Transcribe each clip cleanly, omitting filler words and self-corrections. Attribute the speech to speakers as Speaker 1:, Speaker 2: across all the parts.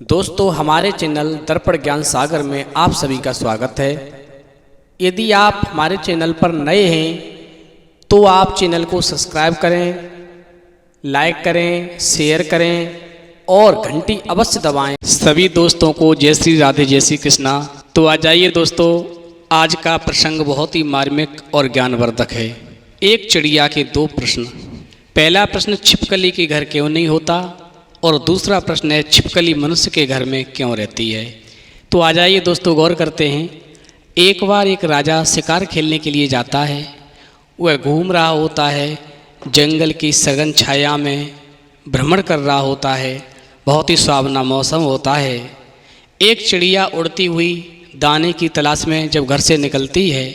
Speaker 1: दोस्तों, हमारे चैनल दर्पण ज्ञान सागर में आप सभी का स्वागत है। यदि आप हमारे चैनल पर नए हैं तो आप चैनल को सब्सक्राइब करें, लाइक करें, शेयर करें और घंटी अवश्य दबाएं। सभी दोस्तों को जय श्री राधे, जय श्री कृष्णा। तो आ जाइए दोस्तों, आज का प्रसंग बहुत ही मार्मिक और ज्ञानवर्धक है। एक चिड़िया के दो प्रश्न। पहला प्रश्न, छिपकली के घर क्यों नहीं होता, और दूसरा प्रश्न है, छिपकली मनुष्य के घर में क्यों रहती है। तो आ जाइए दोस्तों, गौर करते हैं। एक बार एक राजा शिकार खेलने के लिए जाता है। वह घूम रहा होता है, जंगल की सघन छाया में भ्रमण कर रहा होता है। बहुत ही सुहावना मौसम होता है। एक चिड़िया उड़ती हुई दाने की तलाश में जब घर से निकलती है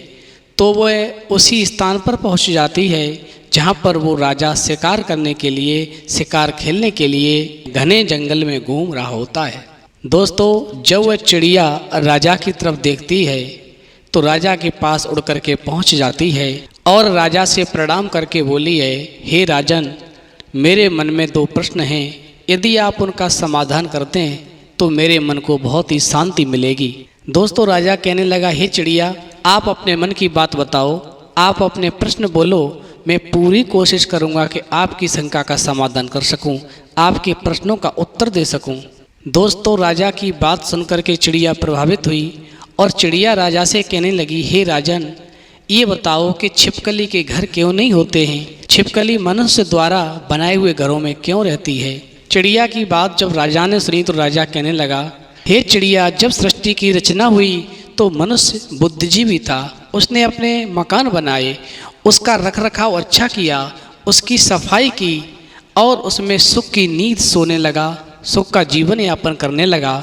Speaker 1: तो वह उसी स्थान पर पहुंच जाती है जहाँ पर वो राजा शिकार करने के लिए, शिकार खेलने के लिए घने जंगल में घूम रहा होता है। दोस्तों, जब वह चिड़िया राजा की तरफ देखती है तो राजा के पास उड़ करके पहुँच जाती है और राजा से प्रणाम करके बोली है, हे राजन, मेरे मन में दो प्रश्न हैं। यदि आप उनका समाधान करते हैं तो मेरे मन को बहुत ही शांति मिलेगी। दोस्तों, राजा कहने लगा, हे चिड़िया, आप अपने मन की बात बताओ, आप अपने प्रश्न बोलो। मैं पूरी कोशिश करूंगा कि आपकी शंका का समाधान कर सकूं, आपके प्रश्नों का उत्तर दे सकूं। दोस्तों, राजा की बात सुनकर के चिड़िया प्रभावित हुई और चिड़िया राजा से कहने लगी, हे राजन, ये बताओ कि छिपकली के घर क्यों नहीं होते हैं? छिपकली मनुष्य द्वारा बनाए हुए घरों में क्यों रहती है? चिड़िया की बात जब राजा ने सुनी तो राजा कहने लगा, हे चिड़िया, जब सृष्टि की रचना हुई तो मनुष्य बुद्धिजीवी था। उसने अपने मकान बनाए, उसका रखरखाव अच्छा किया, उसकी सफाई की और उसमें सुख की नींद सोने लगा, सुख का जीवन यापन करने लगा।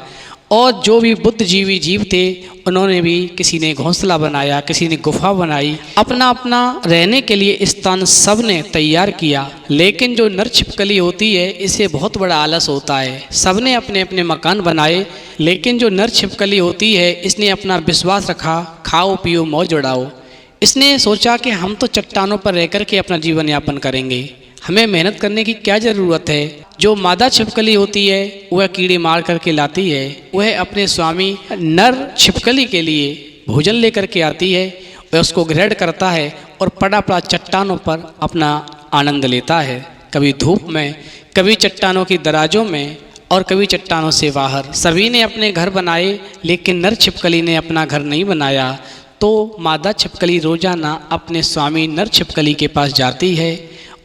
Speaker 1: और जो भी बुद्धिजीवी जीव थे उन्होंने भी, किसी ने घोंसला बनाया, किसी ने गुफा बनाई, अपना अपना रहने के लिए स्थान सब ने तैयार किया। लेकिन जो नर छिपकली होती है, इसे बहुत बड़ा आलस होता है। सब ने अपने अपने मकान बनाए, लेकिन जो नर छिपकली होती है, इसने अपना विश्वास रखा, खाओ पियो मौज उड़ाओ। इसने सोचा कि हम तो चट्टानों पर रह कर के अपना जीवन यापन करेंगे, हमें मेहनत करने की क्या ज़रूरत है। जो मादा छिपकली होती है वह कीड़े मार करके लाती है, वह अपने स्वामी नर छिपकली के लिए भोजन लेकर के आती है, वह उसको ग्रहण करता है और पड़ा पड़ा चट्टानों पर अपना आनंद लेता है। कभी धूप में, कभी चट्टानों की दराजों में और कभी चट्टानों से बाहर। सभी ने अपने घर बनाए, लेकिन नर छिपकली ने अपना घर नहीं बनाया। तो मादा छिपकली रोजाना अपने स्वामी नर छिपकली के पास जाती है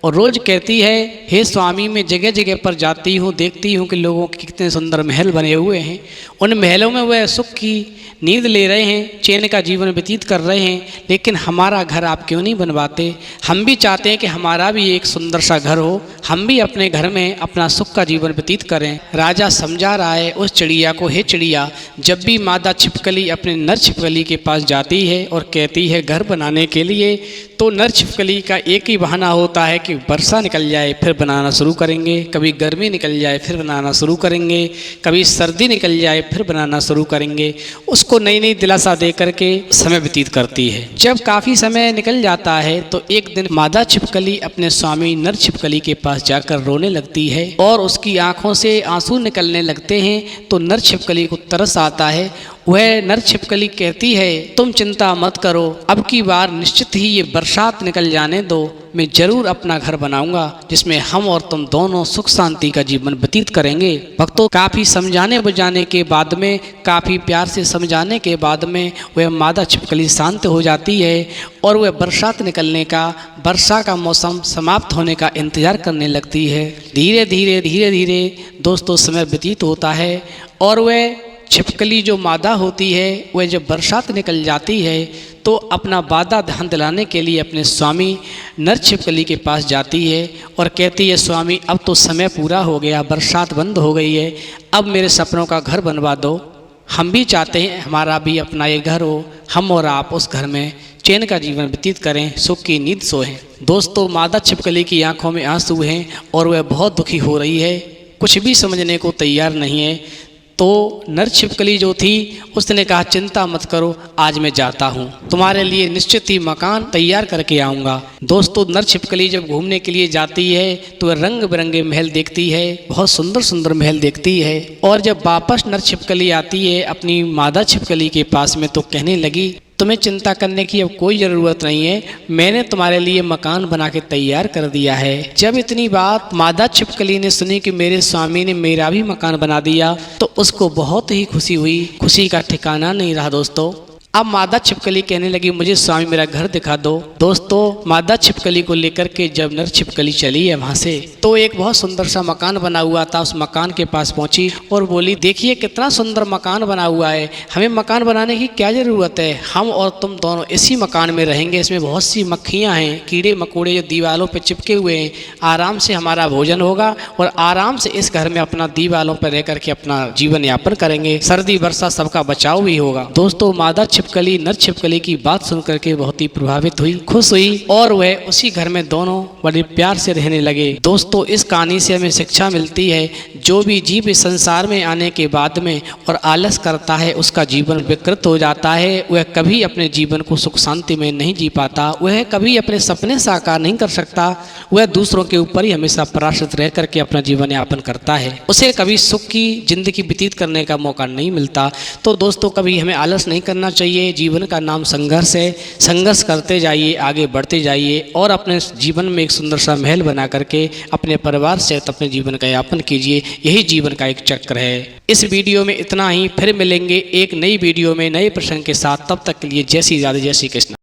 Speaker 1: और रोज कहती है, हे स्वामी, मैं जगह जगह पर जाती हूँ, देखती हूँ कि लोगों के कितने सुंदर महल बने हुए हैं। उन महलों में वह सुख की नींद ले रहे हैं, चैन का जीवन व्यतीत कर रहे हैं, लेकिन हमारा घर आप क्यों नहीं बनवाते? हम भी चाहते हैं कि हमारा भी एक सुंदर सा घर हो, हम भी अपने घर में अपना सुख का जीवन व्यतीत करें। राजा समझा रहा है उस चिड़िया को, हे चिड़िया, जब भी मादा छिपकली अपने नर छिपकली के पास जाती है और कहती है घर बनाने के लिए, तो नर छिपकली का एक ही बहाना होता है कि वर्षा निकल जाए फिर बनाना शुरू करेंगे, कभी गर्मी निकल जाए फिर बनाना शुरू करेंगे, कभी सर्दी निकल जाए फिर बनाना शुरू करेंगे। उसको नई नई दिलासा दे करके समय व्यतीत करती है। जब काफ़ी समय निकल जाता है तो एक दिन मादा छिपकली अपने स्वामी नर छिपकली के पास जाकर रोने लगती है और उसकी आंखों से आंसू निकलने लगते हैं। तो नर छिपकली को तरस आता है। वह नर छिपकली कहती है, तुम चिंता मत करो, अब की बार निश्चित ही ये बरसात निकल जाने दो, मैं जरूर अपना घर बनाऊंगा जिसमें हम और तुम दोनों सुख शांति का जीवन व्यतीत करेंगे। भक्तों, काफ़ी समझाने बुझाने के बाद में, काफ़ी प्यार से समझाने के बाद में वह मादा छिपकली शांत हो जाती है और वह बरसात निकलने का, वर्षा का मौसम समाप्त होने का इंतजार करने लगती है। धीरे धीरे दोस्तों समय व्यतीत होता है और वह छिपकली जो मादा होती है, वह जब बरसात निकल जाती है तो अपना वादा ध्यान दिलाने के लिए अपने स्वामी नर छिपकली के पास जाती है और कहती है, स्वामी, अब तो समय पूरा हो गया, बरसात बंद हो गई है, अब मेरे सपनों का घर बनवा दो। हम भी चाहते हैं हमारा भी अपना एक घर हो, हम और आप उस घर में चैन का जीवन व्यतीत करें, सुख की नींद सोएं। दोस्तों, मादा छिपकली की आंखों में आंसू हैं और वह बहुत दुखी हो रही है, कुछ भी समझने को तैयार नहीं है। तो नर छिपकली जो थी उसने कहा चिंता मत करो, आज मैं जाता हूँ, तुम्हारे लिए निश्चित ही मकान तैयार करके आऊँगा। दोस्तों नर छिपकली जब घूमने के लिए जाती है तो वह रंग बिरंगे महल देखती है, बहुत सुंदर सुंदर महल देखती है। और जब वापस नर छिपकली आती है अपनी मादा छिपकली के पास में तो कहने लगी तुम्हें चिंता करने की अब कोई ज़रूरत नहीं है, मैंने तुम्हारे लिए मकान बना के तैयार कर दिया है। जब इतनी बात मादा छिपकली ने सुनी कि मेरे स्वामी ने मेरा भी मकान बना दिया तो उसको बहुत ही खुशी हुई, खुशी का ठिकाना नहीं रहा। दोस्तों अब मादा छिपकली कहने लगी मुझे स्वामी मेरा घर दिखा दो। दोस्तों मादा छिपकली को लेकर के जब नर छिपकली चली है वहाँ से तो एक बहुत सुंदर सा मकान बना हुआ था, उस मकान के पास पहुँची और बोली देखिए कितना सुंदर मकान बना हुआ है, हमें मकान बनाने की क्या ज़रूरत है, हम और तुम दोनों इसी मकान में रहेंगे, इसमें बहुत सी मक्खियाँ हैं, कीड़े मकोड़े जो दीवारों पर चिपके हुए हैं, आराम से हमारा भोजन होगा और आराम से इस घर में अपना दीवारों पर रह करके अपना जीवन यापन करेंगे, सर्दी वर्षा सबका बचाव भी होगा। दोस्तों मादा छिपकली नर छिपकली की बात सुनकर के बहुत ही प्रभावित हुई, खुश हुई और वह उसी घर में दोनों बड़े प्यार से रहने लगे। दोस्तों इस कहानी से हमें शिक्षा मिलती है जो भी जीव इस संसार में आने के बाद में और आलस करता है उसका जीवन विकृत हो जाता है, वह कभी अपने जीवन को सुख शांति में नहीं जी पाता, वह कभी अपने सपने साकार नहीं कर सकता, वह दूसरों के ऊपर ही हमेशा पराश्रित रह करके अपना जीवन यापन करता है, उसे कभी सुख की जिंदगी व्यतीत करने का मौका नहीं मिलता। तो दोस्तों कभी हमें आलस नहीं करना चाहिए, जीवन का नाम संघर्ष है, संघर्ष करते जाइए, आगे बढ़ते जाइए और अपने जीवन में एक सुंदर सा महल बना करके अपने परिवार से अपने जीवन का यापन कीजिए, यही जीवन का एक चक्र है। इस वीडियो में इतना ही, फिर मिलेंगे एक नई वीडियो में नए प्रसंग के साथ, तब तक के लिए जय श्री राधे जय श्री कृष्ण।